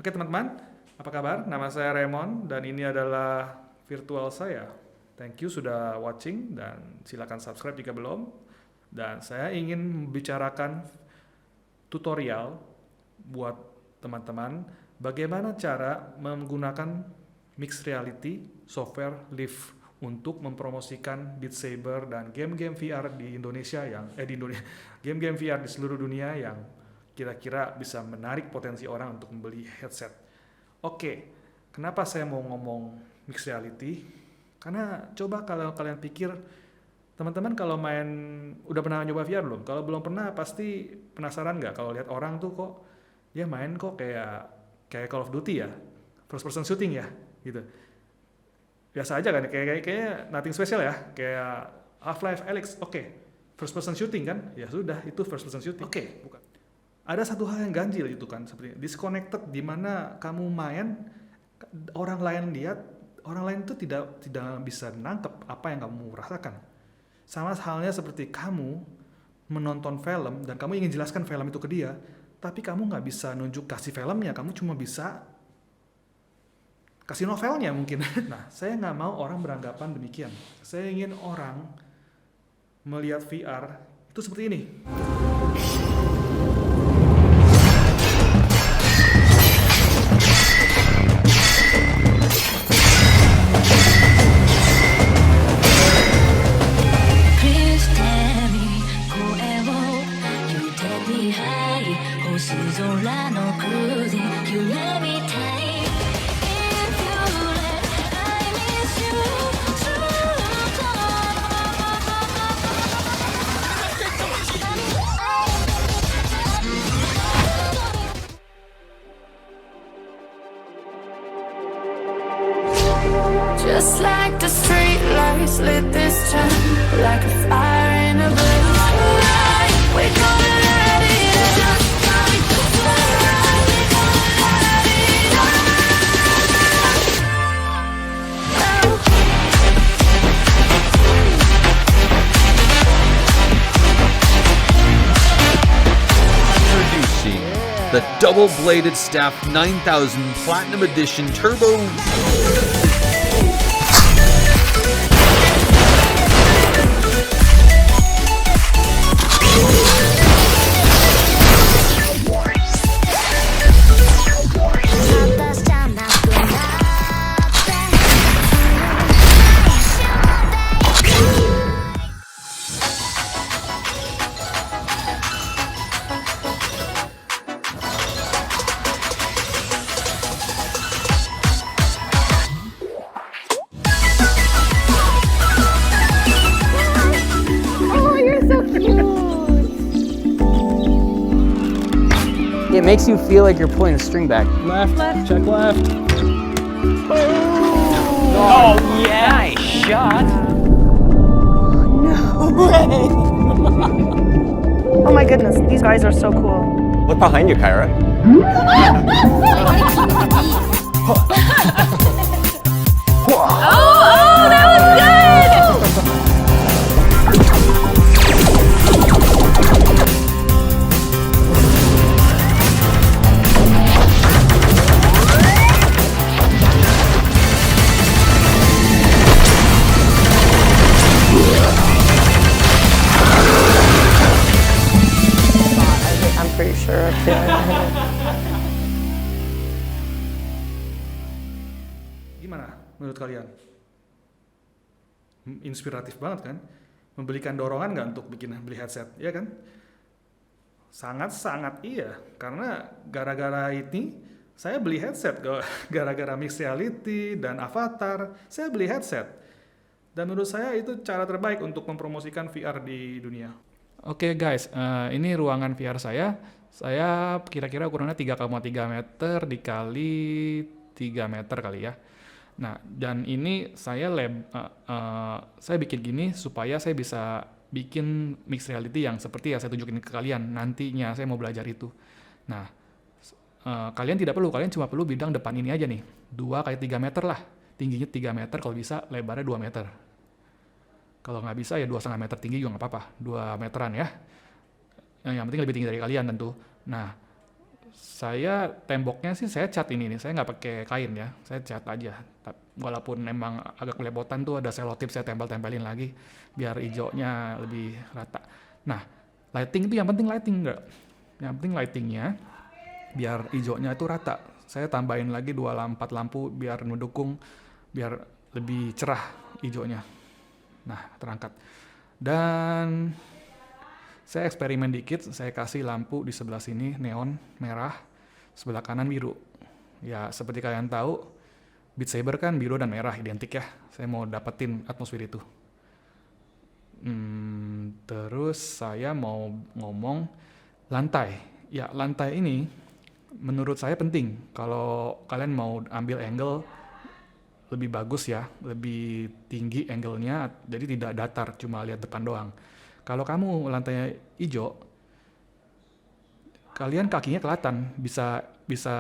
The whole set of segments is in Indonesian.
Oke teman-teman, apa kabar? Nama saya Raymond dan ini adalah virtual saya. Thank you sudah watching dan silakan subscribe jika belum. Dan saya ingin membicarakan tutorial buat teman-teman bagaimana cara menggunakan mixed reality software Live untuk mempromosikan Beat Saber dan game-game VR di Indonesia game-game VR di seluruh dunia yang kira-kira bisa menarik potensi orang untuk membeli headset. Oke, kenapa saya mau ngomong mixed reality? Karena coba kalau kalian pikir, teman-teman kalau udah pernah nyoba VR belum? Kalau belum pernah pasti penasaran nggak kalau lihat orang tuh kok dia main kok kayak Call of Duty ya, first person shooting ya, gitu. Biasa aja kan, kayak nothing special ya, kayak Half-Life Alyx, oke. First person shooting kan? Ya sudah, itu first person shooting. Oke, bukan. Ada satu hal yang ganjil itu kan, seperti disconnected, di mana kamu main, orang lain lihat, orang lain itu tidak bisa menangkap apa yang kamu rasakan. Sama halnya seperti kamu menonton film dan kamu ingin jelaskan film itu ke dia, tapi kamu nggak bisa nunjuk kasih filmnya, kamu cuma bisa kasih novelnya mungkin. Nah, saya nggak mau orang beranggapan demikian. Saya ingin orang melihat VR itu seperti ini. Just like the street lights lit this town, like a fire in a blaze tonight. We're gonna let it out. Just like the sunrise, we're gonna let it out. Introducing the double-bladed Staff 9000 Platinum Edition Turbo. It makes you feel like you're pulling a string back. Left. Check left. Oh yeah! Nice shot! Oh my goodness, these guys are so cool. Look behind you, Kyra. Oh, that was good! I'm pretty sure. Gimana menurut kalian? Inspiratif banget kan? Memberikan dorongan nggak untuk beli headset, ya kan? Sangat-sangat iya, karena gara-gara ini saya beli headset, gara-gara mixed reality dan avatar, saya beli headset. Dan menurut saya itu cara terbaik untuk mempromosikan VR di dunia. Oke guys, ini ruangan VR saya. Saya kira-kira ukurannya 3,3 meter dikali 3 meter kali ya. Nah, dan ini saya bikin gini supaya saya bisa bikin mixed reality yang seperti yang saya tunjukin ke kalian. Nantinya saya mau belajar itu. Nah, kalian tidak perlu, kalian cuma perlu bidang depan ini aja nih. 2 kali 3 meter lah. Tingginya 3 meter, kalau bisa lebarnya 2 meter. Kalau nggak bisa ya 2,5 meter tinggi juga nggak apa-apa. 2 meteran ya. Yang penting lebih tinggi dari kalian tentu. Nah, Saya temboknya sih saya cat ini nih, saya nggak pakai kain ya, saya cat aja. Walaupun memang agak belepotan tuh ada selotip saya tempel-tempelin lagi biar hijaunya lebih rata. Nah, lighting itu yang penting lighting enggak. Yang penting lightingnya biar hijaunya itu rata. Saya tambahin lagi 4 lampu biar mendukung, biar lebih cerah hijaunya. Nah, terangkat. Dan saya eksperimen dikit, saya kasih lampu di sebelah sini neon merah, sebelah kanan biru. Ya, seperti kalian tahu, Beat Saber kan biru dan merah identik ya. Saya mau dapetin atmosfer itu. Terus saya mau ngomong lantai. Ya, lantai ini menurut saya penting. Kalau kalian mau ambil angle lebih bagus ya, lebih tinggi angle-nya, jadi tidak datar, cuma lihat depan doang. Kalau kamu lantai hijau, kalian kakinya kelihatan, bisa bisa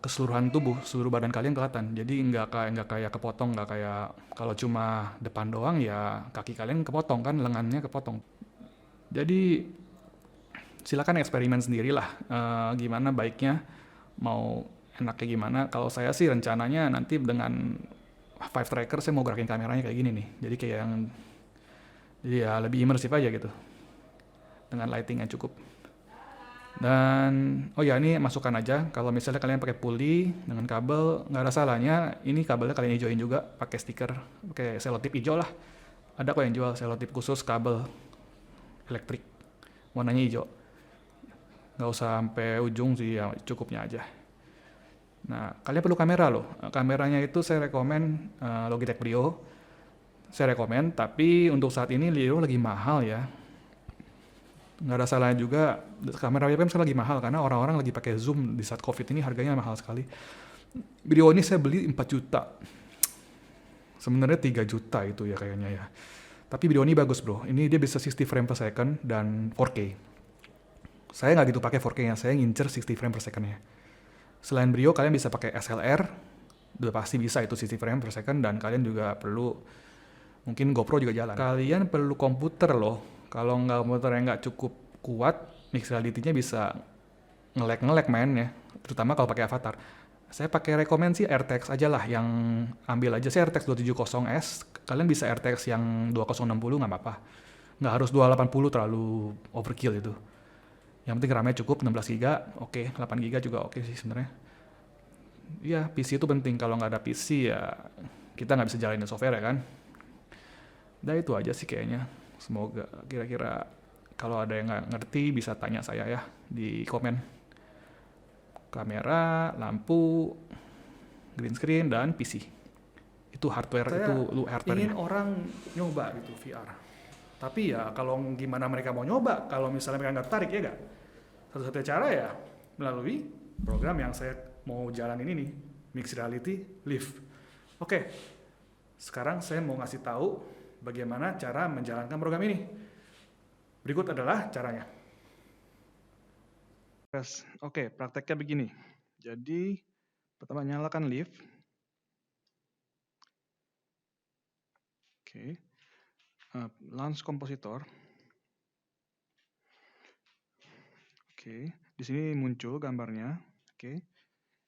keseluruhan tubuh, seluruh badan kalian kelihatan. Jadi nggak kayak kepotong, nggak kayak kalau cuma depan doang ya kaki kalian kepotong kan, lengannya kepotong. Jadi silakan eksperimen sendirilah, gimana baiknya, mau enaknya gimana. Kalau saya sih rencananya nanti dengan five tracker saya mau gerakin kameranya kayak gini nih. Jadi ya lebih imersif aja gitu dengan lighting yang cukup. Dan oh ya, ini masukan aja, kalau misalnya kalian pakai pulley dengan kabel nggak ada salahnya ini kabelnya kalian hijauin juga pakai stiker, pakai selotip hijau lah. Ada kok yang jual selotip khusus kabel elektrik warnanya hijau, nggak usah sampai ujung sih ya, cukupnya aja. Nah, kalian perlu kamera loh. Kameranya itu saya rekomen Logitech Brio. Saya rekomen, tapi untuk saat ini Brio lagi mahal ya. Nggak ada salahnya juga, kamera webcam sekarang lagi mahal karena orang-orang lagi pakai zoom di saat covid ini, harganya mahal sekali. Brio ini saya beli 4 juta. Sebenarnya 3 juta itu ya kayaknya ya. Tapi Brio ini bagus bro, ini dia bisa 60 frame per second dan 4K. Saya nggak gitu pakai 4K-nya, saya ngincer 60 frame per second-nya. Selain Brio, kalian bisa pakai SLR, udah pasti bisa itu 60 frame per second, dan kalian juga perlu, mungkin GoPro juga jalan. Kalian perlu komputer loh, kalau nggak komputernya nggak cukup kuat, mixed reality-nya bisa nge-lag main ya, terutama kalau pakai avatar. Saya pakai rekomen sih RTX aja lah, yang ambil aja saya RTX 270S, kalian bisa RTX yang 2060 nggak apa-apa. Nggak harus 280, terlalu overkill itu. Yang penting RAM-nya cukup 16 GB, oke, 8 GB juga oke sih sebenarnya. Iya, PC itu penting. Kalau nggak ada PC ya kita nggak bisa jalanin software ya kan. Udah itu aja sih kayaknya. Semoga kira-kira kalau ada yang nggak ngerti bisa tanya saya ya di komen. Kamera, lampu, green screen, dan PC. Itu hardware, saya itu lu hardware-nya. Ingin orang nyoba gitu VR. Tapi ya kalau gimana mereka mau nyoba, kalau misalnya mereka nggak tertarik ya nggak. Satu-satunya cara ya melalui program yang saya mau jalan ini nih, Mixed Reality Live. Oke, sekarang saya mau ngasih tahu bagaimana cara menjalankan program ini. Berikut adalah caranya. Oke, prakteknya begini. Jadi pertama nyalakan Live. Oke. Launch kompositor. Oke, di sini muncul gambarnya. Oke,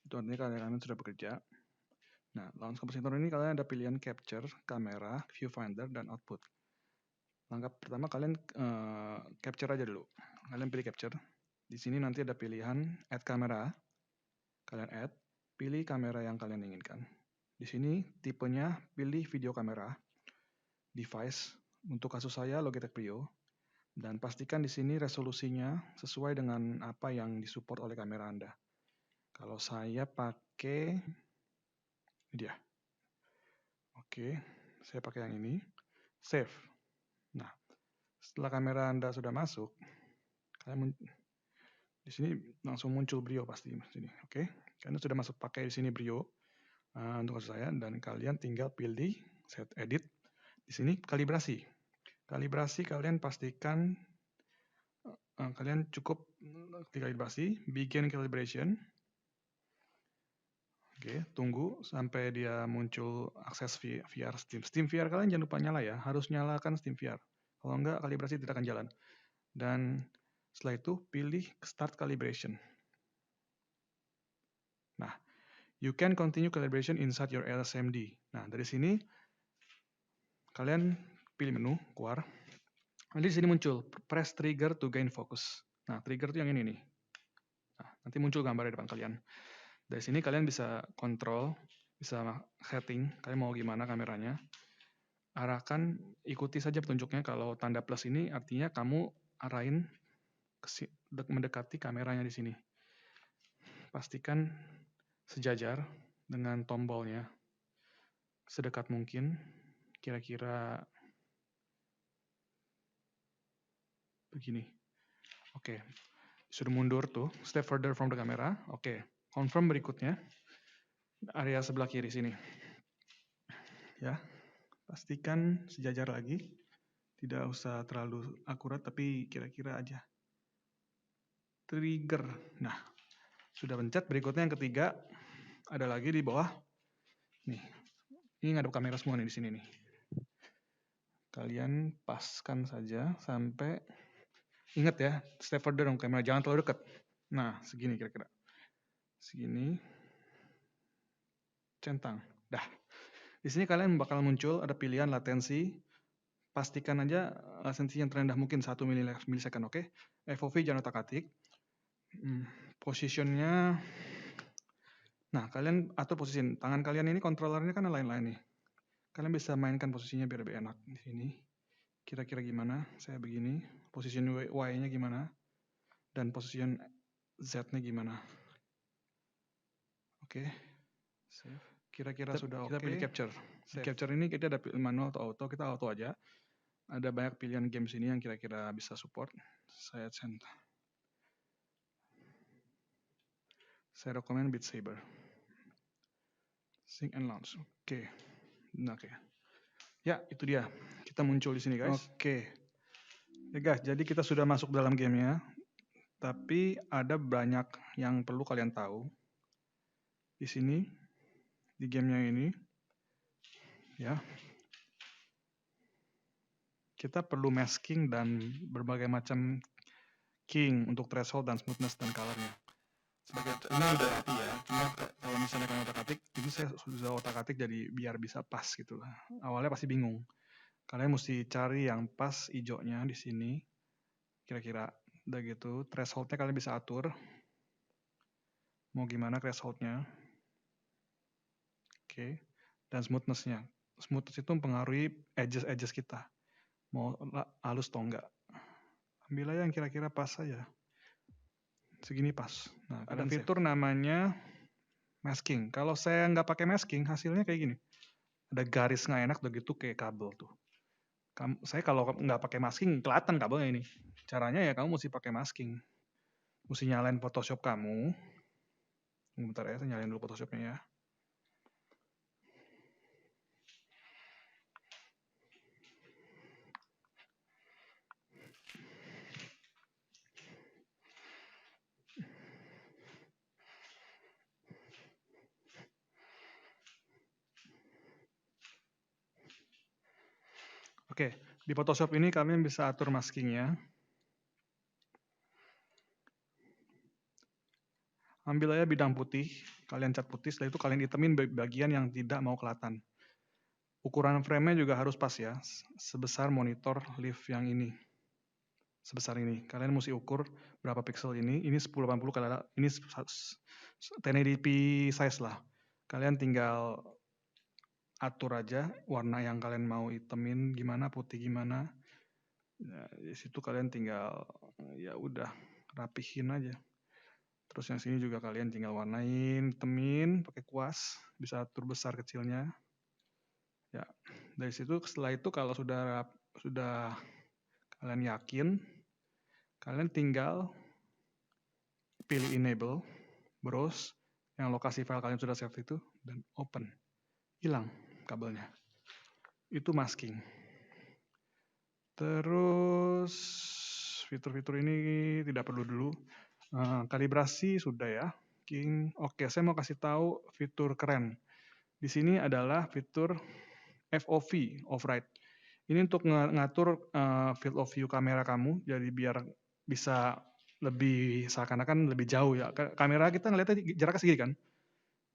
itu artinya kalian sudah bekerja. Nah, launch kompositor ini kalian ada pilihan capture, kamera, viewfinder, dan output. Langkah pertama kalian capture aja dulu. Kalian pilih capture. Di sini nanti ada pilihan add kamera. Kalian add, pilih kamera yang kalian inginkan. Di sini tipenya pilih video kamera. Device, untuk kasus saya Logitech Brio. Dan pastikan di sini resolusinya sesuai dengan apa yang disupport oleh kamera Anda. Kalau saya pakai ini dia. Oke, saya pakai yang ini. Save. Nah, setelah kamera Anda sudah masuk, kalian di sini langsung muncul Brio pasti di sini. Oke, kalian sudah masuk pakai di sini Brio untuk kasus saya, dan kalian tinggal pilih set edit. Di sini kalibrasi. Kalibrasi kalian pastikan kalian cukup kalibrasi, begin calibration. Oke, tunggu sampai dia muncul akses VR Steam. Steam VR kalian jangan lupa nyala ya, harus nyalakan Steam VR. Kalau enggak, kalibrasi tidak akan jalan. Dan setelah itu pilih start calibration. You can continue calibration inside your LSMD. Nah, dari sini kalian pilih menu, keluar. Nanti di sini muncul press trigger to gain focus. Nah, trigger itu yang ini nih. Nah, nanti muncul gambar di depan kalian. Dari sini kalian bisa kontrol, bisa setting, kalian mau gimana kameranya. Arahkan, ikuti saja petunjuknya. Kalau tanda plus ini artinya kamu arahin mendekati kameranya di sini. Pastikan sejajar dengan tombolnya sedekat mungkin, kira-kira begini. Oke, sudah mundur tuh, step further from the camera. Oke, confirm berikutnya, area sebelah kiri sini. Ya, pastikan sejajar lagi, tidak usah terlalu akurat, tapi kira-kira aja. Trigger, nah, sudah pencet. Berikutnya yang ketiga, ada lagi di bawah. Nih, ini ngadep kamera semua nih di sini nih. Kalian paskan saja sampai, ingat ya, step further dong kamera, jangan terlalu dekat. Nah, segini kira-kira. Segini. Centang. Dah. Di sini kalian bakal muncul ada pilihan latensi. Pastikan aja latensi yang terendah mungkin 1 milisecond, oke? FOV jangan otak-atik. Positionnya, nah kalian atur posisi. Tangan kalian ini kontrolernya kan lain-lain nih. Kalian bisa mainkan posisinya biar lebih enak. Di sini. Kira-kira gimana? Saya begini. Position Y-nya gimana? Dan position Z-nya gimana? Oke. Save. Kira-kira sudah oke. Kita pilih capture. Di capture ini kita ada manual atau auto. Kita auto aja. Ada banyak pilihan game sini yang kira-kira bisa support. Saya send. Saya rekomend Beat Saber. Sync and launch. Oke. Nah, oke. Ya, itu dia. Kita muncul di sini, guys. Oke. Ya, guys, jadi kita sudah masuk dalam gamenya. Tapi ada banyak yang perlu kalian tahu. Di sini, di gamenya ini, ya. Kita perlu masking dan berbagai macam keying untuk threshold dan smoothness dan colornya. Sebagai ini udah hati ya, cuma kalau misalnya kalian otak-atik, ini saya sudah otak-atik jadi biar bisa pas gitu lah. Awalnya pasti bingung. Kalian mesti cari yang pas hijaunya di sini. Kira-kira udah gitu, thresholdnya kalian bisa atur. Mau gimana thresholdnya. Oke. Dan smoothness-nya. Smoothness itu mempengaruhi edges kita. Mau halus atau enggak. Ambil aja yang kira-kira pas saja. Segini pas. Nah, ada fitur namanya masking. Kalau saya nggak pakai masking, hasilnya kayak gini. Ada garis nggak enak, begitu kayak kabel tuh. Saya kalau nggak pakai masking, kelihatan kabelnya ini. Caranya ya kamu mesti pakai masking. Mesti nyalain Photoshop kamu. Bentar ya, saya nyalain dulu Photoshopnya ya. Oke, di Photoshop ini kalian bisa atur maskingnya. Ambil aja bidang putih, kalian cat putih, setelah itu kalian hitamin bagian yang tidak mau kelihatan. Ukuran frame-nya juga harus pas ya, sebesar monitor live yang ini. Sebesar ini, kalian mesti ukur berapa pixel ini 1080 kali, ini 1080p size lah. Kalian tinggal atur aja warna yang kalian mau hitemin gimana, putih gimana. Nah, di situ kalian tinggal ya udah rapihin aja. Terus yang sini juga kalian tinggal warnain, hitemin pakai kuas, bisa atur besar kecilnya. Ya, dari situ setelah itu kalau sudah kalian yakin, kalian tinggal pilih enable, browse, yang lokasi file kalian sudah save itu, dan open. Hilang kabelnya. Itu masking. Terus fitur-fitur ini tidak perlu dulu. Kalibrasi sudah ya. Oke, saya mau kasih tahu fitur keren. Di sini adalah fitur FOV, override. Ini untuk ngatur field of view kamera kamu, jadi biar bisa lebih seakan-akan lebih jauh ya. Kamera kita ngeliatnya jaraknya segini kan.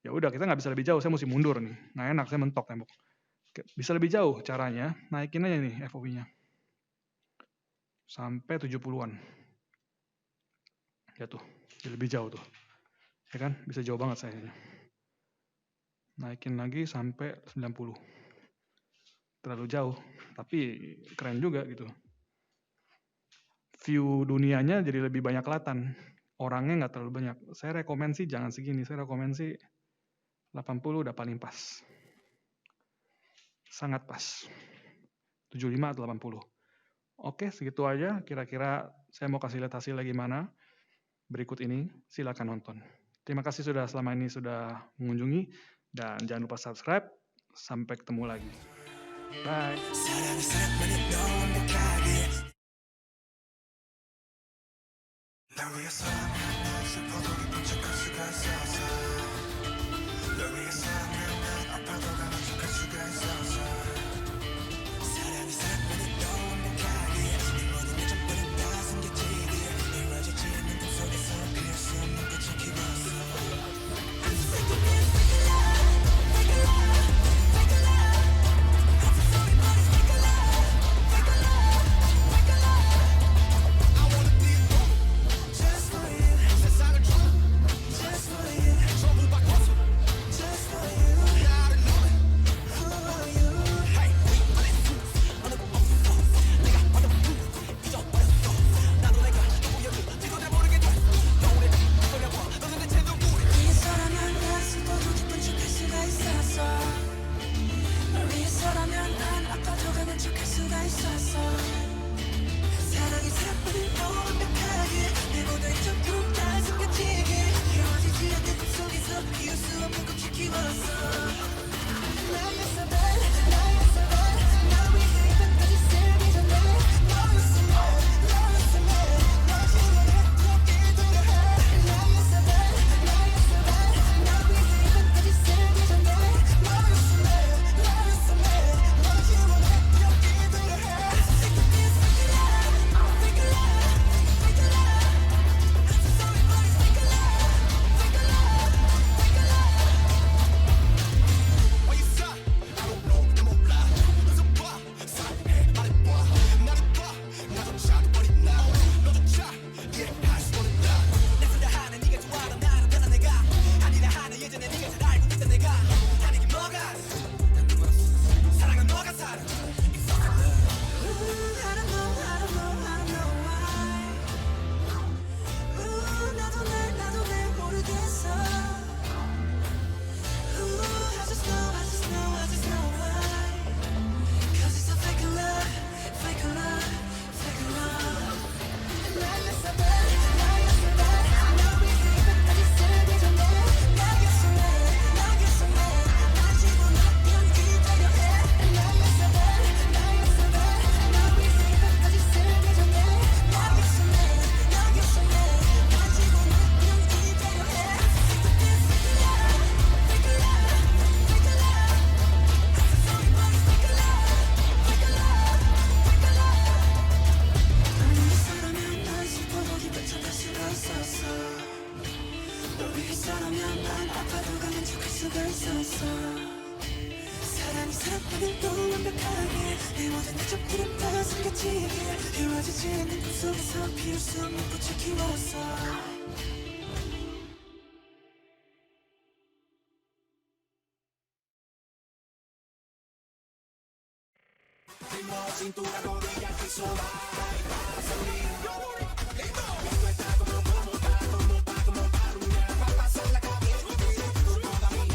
Ya udah, kita nggak bisa lebih jauh, saya mesti mundur nih. Nggak enak, saya mentok tembok. Oke, bisa lebih jauh caranya, naikin aja nih FOV-nya. Sampai 70-an. Ya tuh, jadi lebih jauh tuh. Ya kan, bisa jauh banget saya. Naikin lagi sampai 90. Terlalu jauh, tapi keren juga gitu. View dunianya jadi lebih banyak kelihatan. Orangnya nggak terlalu banyak. Saya rekomen sih jangan segini, saya rekomen sih 80 udah paling pas. Sangat pas. 75 atau 80. Oke, segitu aja. Kira-kira saya mau kasih lihat hasilnya gimana. Berikut ini, silakan nonton. Terima kasih selama ini sudah mengunjungi. Dan jangan lupa subscribe. Sampai ketemu lagi. Bye. Cintura, rodilla, piso.